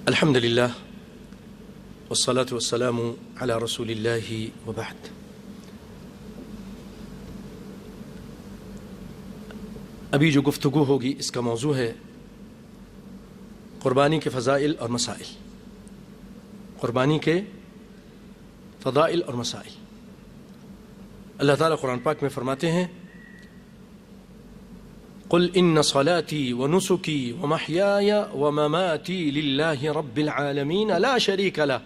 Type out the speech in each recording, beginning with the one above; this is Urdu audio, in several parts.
الحمد للہ والصلاة والسلام علی رسول اللہ وبعد۔ ابھی جو گفتگو ہوگی اس کا موضوع ہے قربانی کے فضائل اور مسائل۔ قربانی کے فضائل اور مسائل۔ اللہ تعالیٰ قرآن پاک میں فرماتے ہیں قل ان صلاتي ونسكي ومحياي ومماتي لله رب العالمين لا شريك له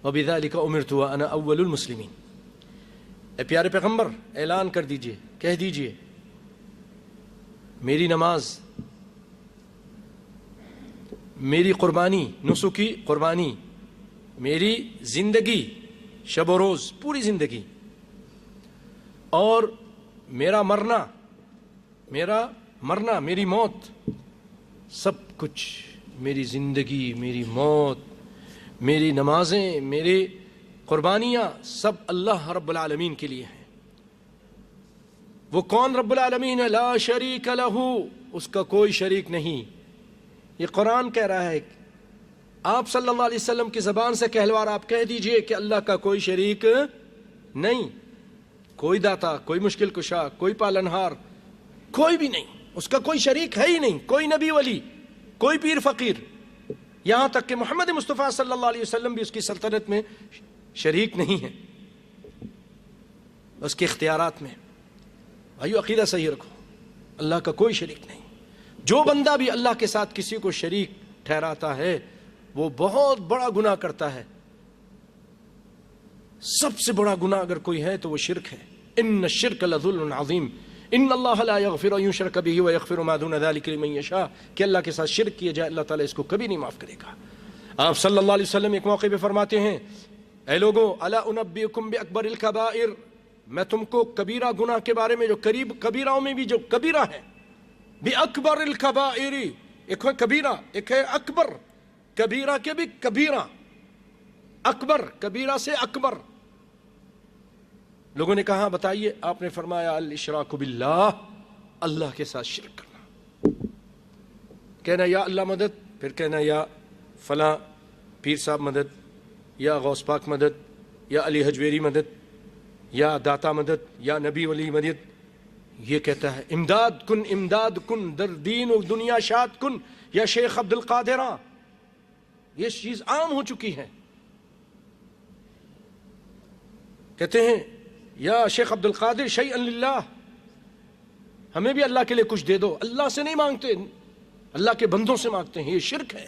وبذلك امرت وانا اول المسلمين۔ اے پیارے پیغمبر اعلان کر دیجئے، کہہ دیجئے میری نماز، میری قربانی، نسکی قربانی، میری زندگی شب و روز پوری زندگی، اور میرا مرنا، میری موت، سب کچھ، میری زندگی، میری موت، میری نمازیں، میری قربانیاں سب اللہ رب العالمین کے لیے ہیں۔ وہ کون رب العالمین ہے؟ لا شریک لہ، اس کا کوئی شریک نہیں۔ یہ قرآن کہہ رہا ہے، آپ صلی اللہ علیہ وسلم کی زبان سے کہلوار آپ کہہ دیجئے کہ اللہ کا کوئی شریک نہیں، کوئی داتا، کوئی مشکل کشا، کوئی پالنہار، کوئی بھی نہیں، اس کا کوئی شریک ہے ہی نہیں، کوئی نبی ولی، کوئی پیر فقیر، یہاں تک کہ محمد مصطفیٰ صلی اللہ علیہ وسلم بھی اس کی سلطنت میں شریک نہیں ہے، اس کے اختیارات میں۔ بھائیو عقیدہ صحیح رکھو، اللہ کا کوئی شریک نہیں۔ جو بندہ بھی اللہ کے ساتھ کسی کو شریک ٹھہراتا ہے وہ بہت بڑا گناہ کرتا ہے۔ سب سے بڑا گناہ اگر کوئی ہے تو وہ شرک ہے۔ ان الشرک لظلم عظیم ان اللہ لا یغفر ان یشرک بہ ویغفر ما دون ذلک لمن یشاء، کہ اللہ کے ساتھ شرک کیا جائے اللہ تعالیٰ اس کو کبھی نہیں معاف کرے گا۔ آپ صلی اللہ علیہ وسلم ایک موقع پہ فرماتے ہیں اے لوگوں الا انبئکم باکبر الکبائر، میں تم کو کبیرہ گناہ کے بارے میں جو کبیروں میں بھی جو کبیرہ ہے، باکبر الکبائر، ایک ہے کبیرہ ایک ہے اکبر، کبیرہ کے بھی کبیرہ، اکبر کبیرہ سے اکبر۔ لوگوں نے کہا بتائیے، آپ نے فرمایا الاشراک باللہ، اللہ کے ساتھ شرک کرنا، کہنا یا اللہ مدد، پھر کہنا یا فلاں پیر صاحب مدد، یا غوث پاک مدد، یا علی حجویری مدد، یا داتا مدد، یا نبی ولی مدد۔ یہ کہتا ہے امداد کن در دین و دنیا شاد کن یا شیخ عبد القادر۔ یہ چیز عام ہو چکی ہے، کہتے ہیں یا شیخ عبد القادر شیئا للہ، ہمیں بھی اللہ کے لیے کچھ دے دو۔ اللہ سے نہیں مانگتے، اللہ کے بندوں سے مانگتے ہیں، یہ شرک ہے۔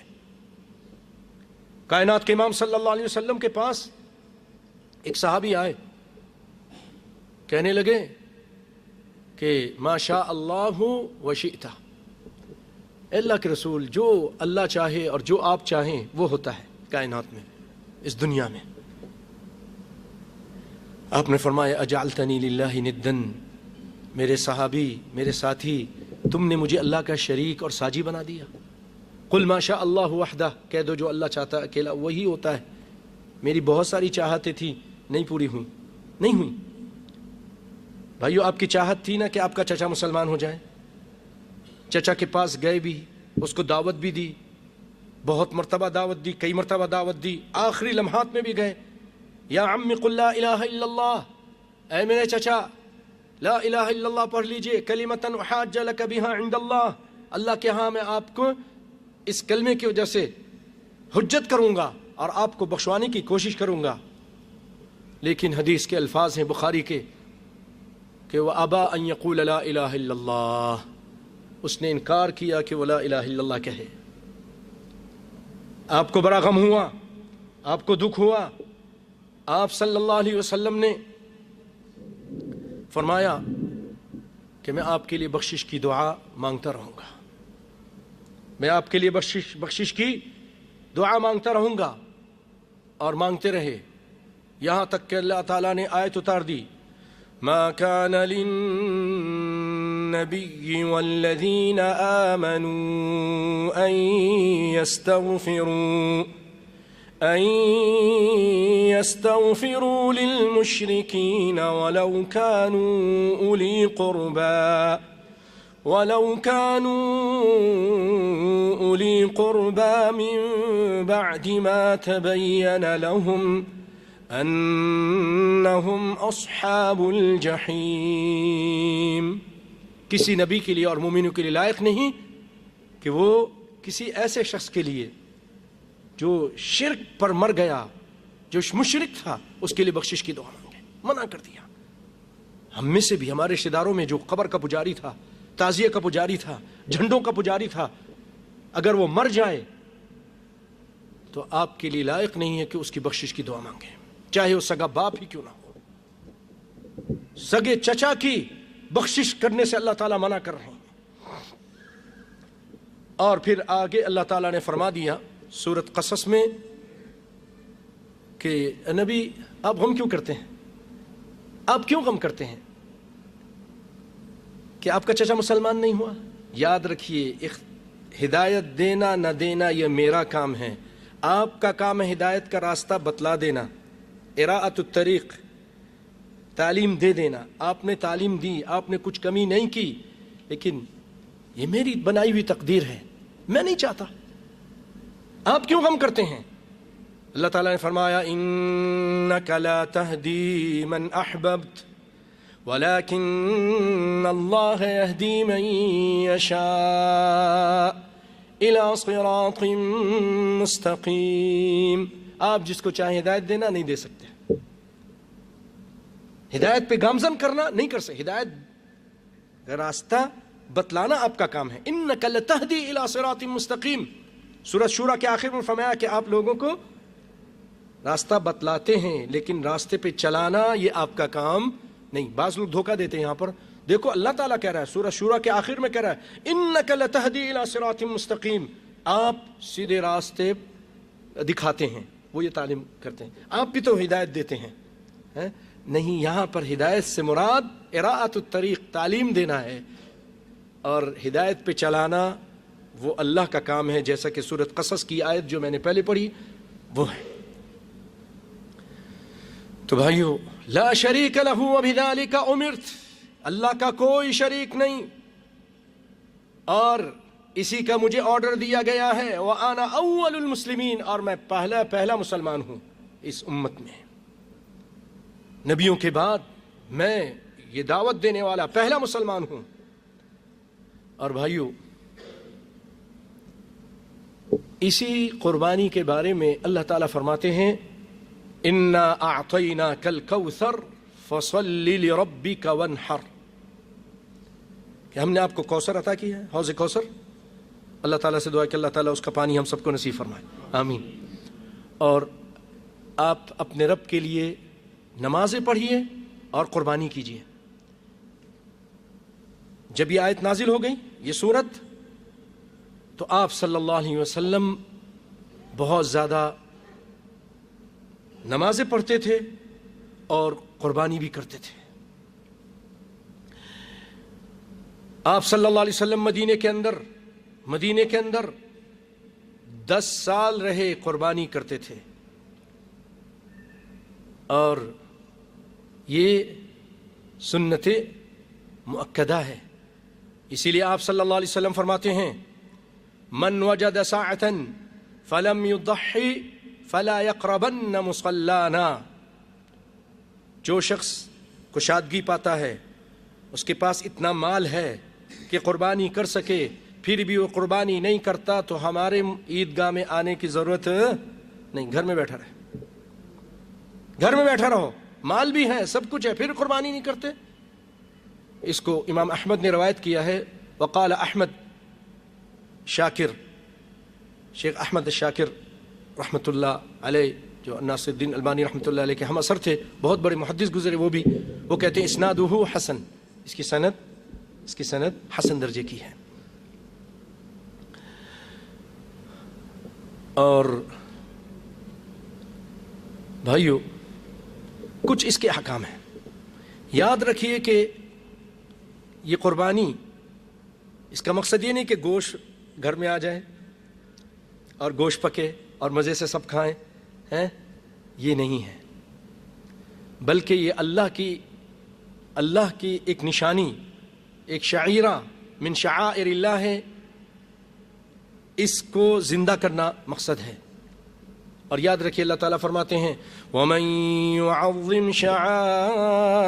کائنات کے امام صلی اللہ علیہ وسلم کے پاس ایک صحابی آئے، کہنے لگے کہ ما شاء اللہ و شئت، اے اللہ کے رسول جو اللہ چاہے اور جو آپ چاہیں وہ ہوتا ہے کائنات میں، اس دنیا میں۔ آپ نے فرمایا اجعلتنی للہ ندن، میرے صحابی، میرے ساتھی، تم نے مجھے اللہ کا شریک اور ساجی بنا دیا۔ قل ما شاء اللہ وحدہ، کہہ دو جو اللہ چاہتا ہے اکیلا وہی ہوتا ہے۔ میری بہت ساری چاہتیں تھیں، نہیں پوری ہوئیں، نہیں ہوئیں۔ بھائیو آپ کی چاہت تھی نا کہ آپ کا چچا مسلمان ہو جائے، چچا کے پاس گئے بھی، اس کو دعوت بھی دی، بہت مرتبہ دعوت دی، کئی مرتبہ دعوت دی، آخری لمحات میں بھی گئے، یا عم قل لا الہ الا اللہ، اے میرے چچا لا الہ الا اللہ پڑھ لیجئے، کلمۃ احاج لک بہا عند اللہ، اللہ کے ہاں میں آپ کو اس کلمے کی وجہ سے حجت کروں گا اور آپ کو بخشوانے کی کوشش کروں گا۔ لیکن حدیث کے الفاظ ہیں بخاری کے کہ وہ ابا ان یقول لا الہ الا اللہ، اس نے انکار کیا کہ وہ لا الہ الا اللہ کہے۔ آپ کو بڑا غم ہوا، آپ کو دکھ ہوا، آپ صلی اللہ علیہ وسلم نے فرمایا کہ میں آپ کے لیے بخشش کی دعا مانگتا رہوں گا، میں آپ کے لیے بخشش کی دعا مانگتا رہوں گا، اور مانگتے رہے یہاں تک کہ اللہ تعالیٰ نے آیت اتار دی ما كان للنبي والذين آمنوا أن يستغفروا للمشركين ولو كانوا أولي قربى وَلَوْ كَانُوا أُولِي قُرْبَى مِن بَعْدِ مَا تَبَيَّنَ لَهُمْ أَنَّهُمْ أَصْحَابُ الْجَحِيمِ. کسی نبی کے لیے اور مومنوں کے لیے لائق نہیں کہ وہ کسی ایسے شخص کے لیے جو شرک پر مر گیا، جو مشرک تھا، اس کے لیے بخشش کی دعا مانگے. منع کر دیا. ہم میں سے بھی ہمارے رشتہ داروں میں جو قبر کا پجاری تھا، تعزیہ کا پجاری تھا، جھنڈوں کا پجاری تھا، اگر وہ مر جائے تو آپ کے لیے لائق نہیں ہے کہ اس کی بخشش کی دعا مانگے، چاہے وہ سگا باپ ہی کیوں نہ ہو. سگے چچا کی بخشش کرنے سے اللہ تعالیٰ منع کر رہے ہیں. اور پھر آگے اللہ تعالیٰ نے فرما دیا سورۃ قصص میں کہ نبی آپ غم کیوں کرتے ہیں؟ آپ کیوں غم کرتے ہیں کہ آپ کا چچا مسلمان نہیں ہوا؟ یاد رکھیے، ہدایت دینا نہ دینا یہ میرا کام ہے. آپ کا کام ہے ہدایت کا راستہ بتلا دینا، اراءۃ الطریق، تعلیم دے دینا. آپ نے تعلیم دی، آپ نے کچھ کمی نہیں کی، لیکن یہ میری بنائی ہوئی تقدیر ہے، میں نہیں چاہتا. آپ کیوں غم کرتے ہیں؟ اللہ تعالیٰ نے فرمایا انک لا تہدی من احببت ولکن اللہ یہدی من یشاء الی صراط مستقیم. آپ جس کو چاہیں ہدایت دینا نہیں دے سکتے، ہدایت پہ گامزن کرنا نہیں کر سکتے. ہدایت راستہ بتلانا آپ کا کام ہے. انک لتہدی الی صراط مستقیم. سورۃ شورى کے آخر میں فرمایا کہ آپ لوگوں کو راستہ بتلاتے ہیں، لیکن راستے پہ چلانا یہ آپ کا کام نہیں. بعض لوگ دھوکہ دیتے ہیں یہاں پر. دیکھو اللہ تعالیٰ کہہ رہا ہے سورۃ شورى کے آخر میں کہہ رہا ہے انک لتہدی الی صراط مستقیم. آپ سیدھے راستے دکھاتے ہیں، وہ یہ تعلیم کرتے ہیں. آپ بھی تو ہدایت دیتے ہیں نہیں. یہاں پر ہدایت سے مراد اراءۃ الطریق، تعلیم دینا ہے، اور ہدایت پہ چلانا وہ اللہ کا کام ہے، جیسا کہ سورۃ قصص کی آیت جو میں نے پہلے پڑھی وہ ہے. تو بھائیو، لا شریک لہ وبذالک امرت، اللہ کا کوئی شریک نہیں اور اسی کا مجھے آرڈر دیا گیا ہے. وانا اول المسلمین، اور میں پہلا مسلمان ہوں اس امت میں. نبیوں کے بعد میں یہ دعوت دینے والا پہلا مسلمان ہوں. اور بھائیو، اسی قربانی کے بارے میں اللہ تعالیٰ فرماتے ہیں انا اعطیناک الکوثر فصل لربک وانحر، کہ ہم نے آپ کو کوثر عطا کیا ہے، حوض کوثر. اللہ تعالیٰ سے دعا ہے کہ اللہ تعالیٰ اس کا پانی ہم سب کو نصیب فرمائے، آمین. اور آپ اپنے رب کے لیے نمازیں پڑھیے اور قربانی کیجیے. جب یہ آیت نازل ہو گئی، یہ سورت، تو آپ صلی اللہ علیہ وسلم بہت زیادہ نمازیں پڑھتے تھے اور قربانی بھی کرتے تھے. آپ صلی اللہ علیہ وسلم مدینے کے اندر 10 سال رہے، قربانی کرتے تھے. اور یہ سنت مؤکدہ ہے. اسی لیے آپ صلی اللہ علیہ وسلم فرماتے ہیں من وجد ساعة فلم يضحي فلا يقربن مصلانا. جو شخص کشادگی پاتا ہے، اس کے پاس اتنا مال ہے کہ قربانی کر سکے، پھر بھی وہ قربانی نہیں کرتا، تو ہمارے عیدگاہ میں آنے کی ضرورت نہیں. گھر میں بیٹھا رہے، گھر میں بیٹھا رہو، مال بھی ہے، سب کچھ ہے، پھر قربانی نہیں کرتے. اس کو امام احمد نے روایت کیا ہے. وقال احمد شاکر، شیخ احمد شاکر رحمۃ اللہ علیہ، جو ناصر الدین البانی رحمۃ اللہ علیہ کے ہم اثر تھے، بہت بڑے محدث گزرے وہ بھی. وہ کہتے ہیں اسنادہ حسن، اس کی سند حسن درجے کی ہے. اور بھائیو، کچھ اس کے احکام ہیں. یاد رکھیے کہ یہ قربانی، اس کا مقصد یہ نہیں کہ گوشت گھر میں آ جائے اور گوشت پکے اور مزے سے سب کھائیں، یہ نہیں ہے. بلکہ یہ اللہ کی ایک نشانی، ایک شعیرہ، من شعائر اللہ ہے، اس کو زندہ کرنا مقصد ہے۔ اور یاد رکھیے اللہ تعالیٰ فرماتے ہیں وَمَن يُعَظِّمْ شَعَائِرَ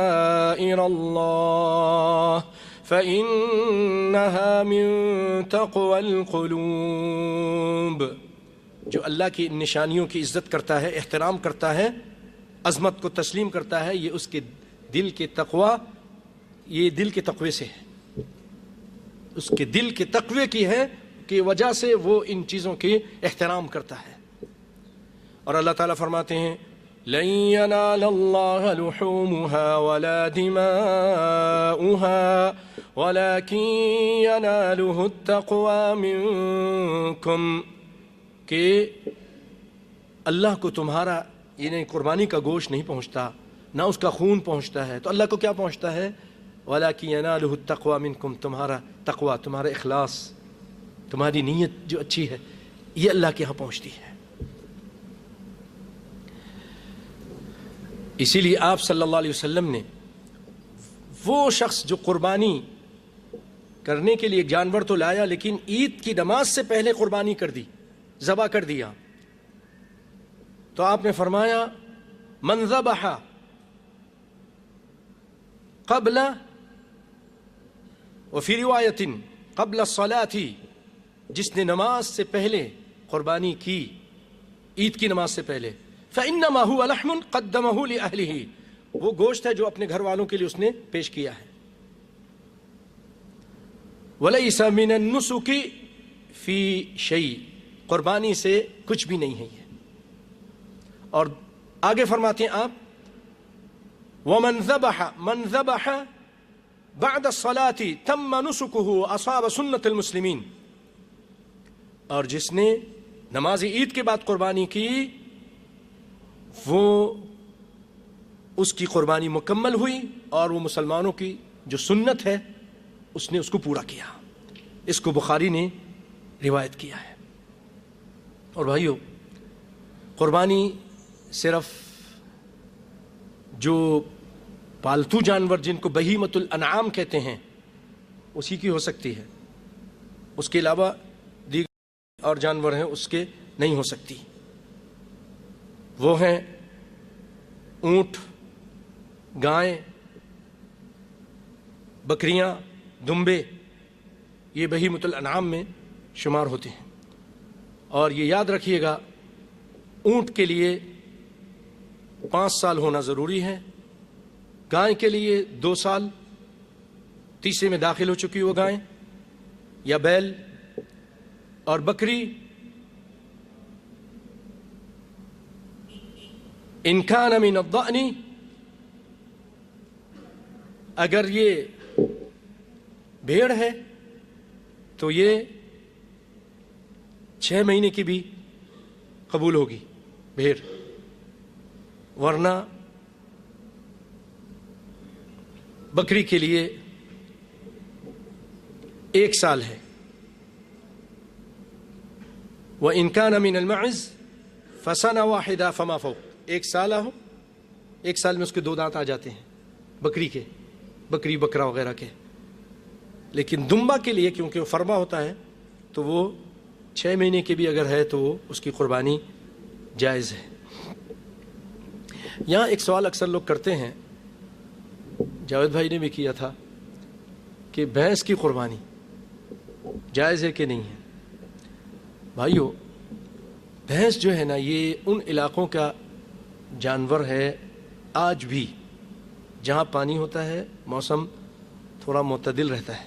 اللَّهِ فَإِنَّهَا مِن تَقْوَى الْقُلُوبِ، جو اللہ کی نشانیوں کی عزت کرتا ہے، احترام کرتا ہے، عظمت کو تسلیم کرتا ہے، یہ اس کے دل کے تقوی، یہ دل کے تقوی سے ہے، اس کے دل کے تقوی کی ہے کہ وجہ سے وہ ان چیزوں کی احترام کرتا ہے۔ اور اللہ تعالیٰ فرماتے ہیں لَن يَنَالَ اللَّهَ لُحُومُهَا وَلَا دِمَاؤُهَا وَلَكِن يَنَالُهُ التَّقْوَى مِنكُمْ، کہ اللہ کو تمہارا یعنی قربانی کا گوشت نہیں پہنچتا، نہ اس کا خون پہنچتا ہے، تو اللہ کو کیا پہنچتا ہے؟ وَلَكِن يَنَالُهُ التَّقْوَى مِنكُمْ، تمہارا تقوی، تمہارا اخلاص، تمہاری نیت جو اچھی ہے، یہ اللہ کے ہاں پہنچتی ہے۔ اسی لیے آپ صلی اللہ علیہ وسلم نے وہ شخص جو قربانی کرنے کے لیے جانور تو لایا لیکن عید کی نماز سے پہلے قربانی کر دی، ذبح کر دیا، تو آپ نے فرمایا من ذبح قبل، وفی روایت قبل الصلاۃ، جس نے نماز سے پہلے قربانی کی، عید کی نماز سے پہلے، فإنما هو لحم قدمه لأهله، وہ گوشت ہے جو اپنے گھر والوں کے لیے اس نے پیش کیا ہے۔ وَلَيْسَ مِنَ النُّسُكِ فِي شَيْءٍ، قربانی سے کچھ بھی نہیں ہے یہ۔ اور آگے فرماتے ہیں آپ وَمَنْ ذَبَحَ بَعْدَ الصَّلَاةِ تَمَّ نُسُكُهُ أَصَابَ سُنَّةَ الْمُسْلِمِينَ، اور جس نے نماز عید کے بعد قربانی کی وہ اس کی قربانی مکمل ہوئی اور وہ مسلمانوں کی جو سنت ہے اس نے اس کو پورا کیا۔ اس کو بخاری نے روایت کیا ہے۔ اور بھائیو، قربانی صرف جو پالتو جانور جن کو بہیمۃ الانعام کہتے ہیں اسی کی ہو سکتی ہے، اس کے علاوہ دیگر اور جانور ہیں اس کے نہیں ہو سکتی۔ وہ ہیں اونٹ، گائیں، بکریاں، دمبے، یہ بہیمۃ الانعام میں شمار ہوتے ہیں۔ اور یہ یاد رکھیے گا اونٹ کے لیے 5 سال ہونا ضروری ہے، گائے کے لیے 2 سال، تیسرے میں داخل ہو چکی وہ گائیں یا بیل، اور بکری ان کان من الضأن، اگر یہ بھیڑ ہے تو یہ 6 مہینے کی بھی قبول ہوگی بھیڑ، ورنہ بکری کے لیے 1 سال ہے۔ وَإِن كَانَ مِنَ الْمَعِزِ فَسَنَةٌ وَاحِدَةٌ فَمَا فَوْقَ، 1 سال ہو، 1 سال میں اس کے 2 دانت آ جاتے ہیں بکری کے، بکری بکرا وغیرہ کے۔ لیکن دمبا کے لیے کیونکہ وہ فرما ہوتا ہے تو وہ 6 مہینے کے بھی اگر ہے تو اس کی قربانی جائز ہے۔ یہاں ایک سوال اکثر لوگ کرتے ہیں، جاوید بھائی نے بھی کیا تھا، کہ بھینس کی قربانی جائز ہے کہ نہیں ہے؟ بھائیو، بھینس جو ہے نا یہ ان علاقوں کا جانور ہے آج بھی جہاں پانی ہوتا ہے، موسم تھوڑا معتدل رہتا ہے،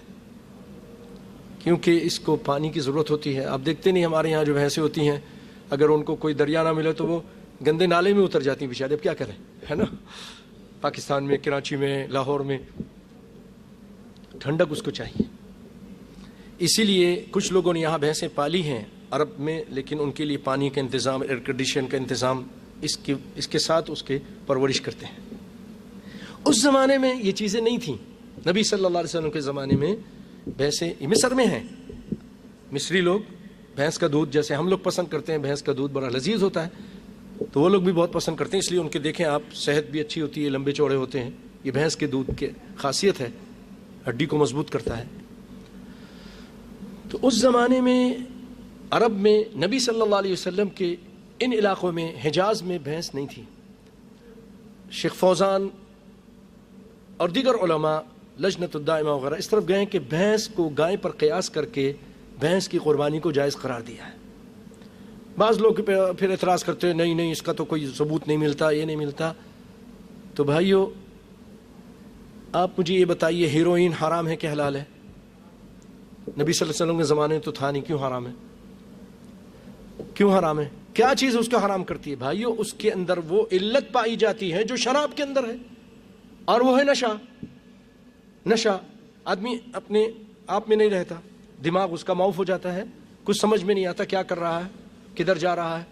کیونکہ اس کو پانی کی ضرورت ہوتی ہے۔ آپ دیکھتے نہیں ہمارے یہاں جو بھینسیں ہوتی ہیں اگر ان کو کوئی دریا نہ ملے تو وہ گندے نالے میں اتر جاتی ہیں بیچارے، اب کیا کریں، ہے نا۔ پاکستان میں، کراچی میں، لاہور میں ٹھنڈک اس کو چاہیے، اسی لیے کچھ لوگوں نے یہاں بھینسیں پالی ہیں عرب میں، لیکن ان کے لیے پانی کا انتظام، ایئر کنڈیشن کا انتظام اس کے ساتھ اس کے پرورش کرتے ہیں۔ اس زمانے میں یہ چیزیں نہیں تھیں، نبی صلی اللہ علیہ وسلم کے زمانے میں بھینسیں مصر میں ہیں، مصری لوگ بھینس کا دودھ جیسے ہم لوگ پسند کرتے ہیں، بھینس کا دودھ بڑا لذیذ ہوتا ہے تو وہ لوگ بھی بہت پسند کرتے ہیں، اس لیے ان کے دیکھیں آپ صحت بھی اچھی ہوتی ہے، لمبے چوڑے ہوتے ہیں، یہ بھینس کے دودھ کی خاصیت ہے، ہڈی کو مضبوط کرتا ہے۔ تو اس زمانے میں عرب میں نبی صلی اللہ علیہ وسلم کے ان علاقوں میں حجاز میں بھینس نہیں تھی. شیخ فوزان اور دیگر علماء لجنۃ الدائمہ وغیرہ اس طرف گئے کہ بھینس کو گائے پر قیاس کر کے بھینس کی قربانی کو جائز قرار دیا ہے. بعض لوگ پھر اعتراض کرتے ہیں نہیں اس کا تو کوئی ثبوت نہیں ملتا، یہ نہیں ملتا. تو بھائیو آپ مجھے یہ بتائیے ہیروئن حرام ہے کہ حلال ہے؟ نبی صلی اللہ علیہ وسلم کے زمانے میں تو تھا نہیں، کیوں حرام ہے؟ کیوں حرام ہے؟ کیا چیز اس کو حرام کرتی ہے؟ بھائیو اس کے اندر وہ علت پائی جاتی ہے جو شراب کے اندر ہے، اور وہ ہے نشہ. آدمی اپنے آپ میں نہیں رہتا، دماغ اس کا معاف ہو جاتا ہے، کچھ سمجھ میں نہیں آتا کیا کر رہا ہے، کدھر جا رہا ہے.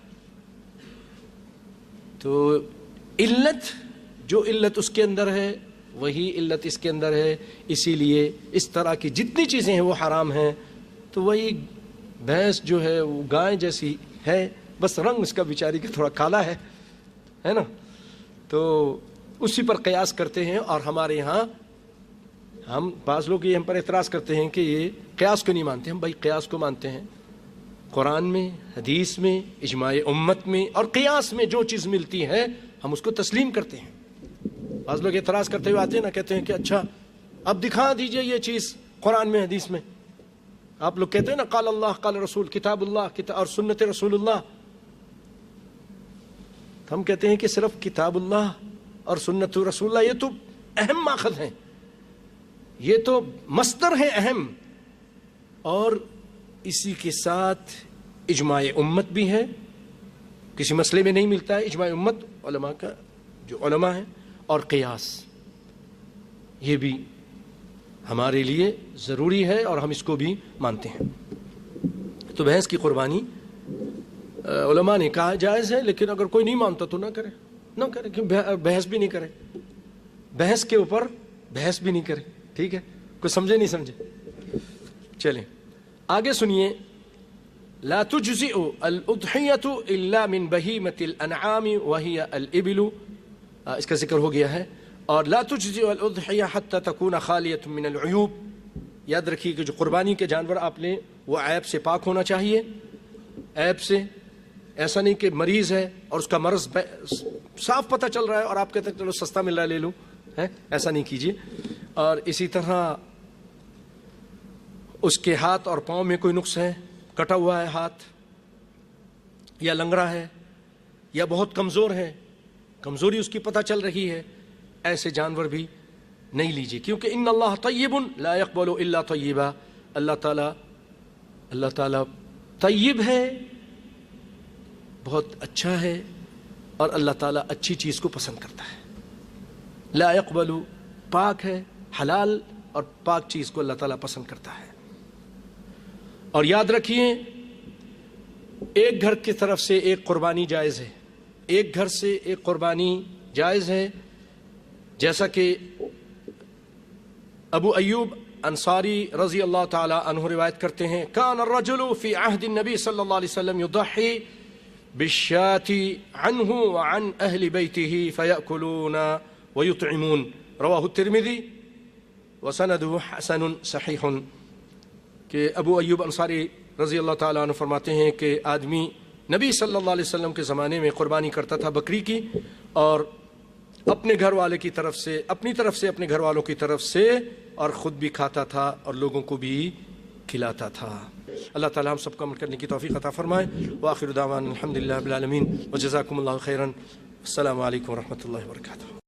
تو جو علت اس کے اندر ہے وہی علت اس کے اندر ہے. اسی لیے اس طرح کی جتنی چیزیں ہیں وہ حرام ہیں. تو وہی بھینس جو ہے وہ گائے جیسی ہے، بس رنگ اس کا بیچاری کا تھوڑا کالا ہے نا. تو اسی پر قیاس کرتے ہیں. اور ہمارے یہاں ہم بعض لوگ یہ ہم پر اعتراض کرتے ہیں کہ یہ قیاس کو نہیں مانتے. ہم بھائی قیاس کو مانتے ہیں. قرآن میں، حدیث میں، اجماع امت میں اور قیاس میں جو چیز ملتی ہے ہم اس کو تسلیم کرتے ہیں. بعض لوگ اعتراض کرتے ہوئے آتے ہیں نا، کہتے ہیں کہ اچھا اب دکھا دیجئے یہ چیز قرآن میں، حدیث میں. آپ لوگ کہتے ہیں نا قال اللہ قال رسول، کتاب اللہ اور سنت رسول اللہ. ہم کہتے ہیں کہ صرف کتاب اللہ اور سنت رسول اللہ یہ تو اہم ماخذ ہیں، یہ تو مصدر ہے اہم، اور اسی کے ساتھ اجماع امت بھی ہے. کسی مسئلے میں نہیں ملتا ہے اجماع امت علماء کا، جو علماء ہیں، اور قیاس یہ بھی ہمارے لیے ضروری ہے اور ہم اس کو بھی مانتے ہیں. تو بھینس کی قربانی علماء نے کہا جائز ہے، لیکن اگر کوئی نہیں مانتا تو نہ کرے کہ بحث بھی نہیں کرے، بحث کے اوپر بحث بھی نہیں کرے. ٹھیک ہے، کوئی سمجھے نہیں سمجھے؟ چلیں آگے سنیے. لا تجزئ الاضحیۃ الا من بہیمۃ الانعام وہی الابل، اس کا ذکر ہو گیا ہے. اور لا تجزئ الاضحیہ حتی تکون خالیۃ من العیوب، یاد رکھیے کہ جو قربانی کے جانور آپ لیں وہ عیب سے پاک ہونا چاہیے. عیب سے، ایسا نہیں کہ مریض ہے اور اس کا مرض صاف پتہ چل رہا ہے اور آپ کہتے ہیں چلو سستا مل رہا ہے لے لوں، ایسا نہیں کیجیے. اور اسی طرح اس کے ہاتھ اور پاؤں میں کوئی نقص ہے، کٹا ہوا ہے ہاتھ، یا لنگڑا ہے، یا بہت کمزور ہے، کمزوری اس کی پتہ چل رہی ہے، ایسے جانور بھی نہیں لیجیے. کیونکہ ان اللہ طیب لا یقبل الا طیبا، اللہ تعالیٰ طیب ہے، بہت اچھا ہے، اور اللہ تعالیٰ اچھی چیز کو پسند کرتا ہے. لا یقبل پاک ہے، حلال اور پاک چیز کو اللہ تعالیٰ پسند کرتا ہے. اور یاد رکھیے ایک گھر کی طرف سے ایک قربانی جائز ہے، ایک گھر سے ایک قربانی جائز ہے. جیسا کہ ابو ایوب انصاری رضی اللہ تعالی عنہ روایت کرتے ہیں، کان الرجل فی عہد النبی صلی اللہ علیہ وسلم یضحی بالشاة عنہ وعن اہل بیتہ فیأکلون ویطعمون، رواہ الترمذی وسندہ حسن صحیح. کہ ابو ایوب انصاری رضی اللہ تعالیٰ عنہ فرماتے ہیں کہ آدمی نبی صلی اللہ علیہ وسلم کے زمانے میں قربانی کرتا تھا بکری کی، اور اپنے گھر والے کی طرف سے، اپنی طرف سے، اپنے گھر والوں کی طرف سے، اور خود بھی کھاتا تھا اور لوگوں کو بھی کھلاتا تھا. اللہ تعالیٰ ہم سب کو عمل کرنے کی توفیق عطا فرمائے. وآخر دعوانا الحمدللہ رب العالمین وجزاکم اللہ خیرا. السلام علیکم ورحمۃ اللہ وبرکاتہ.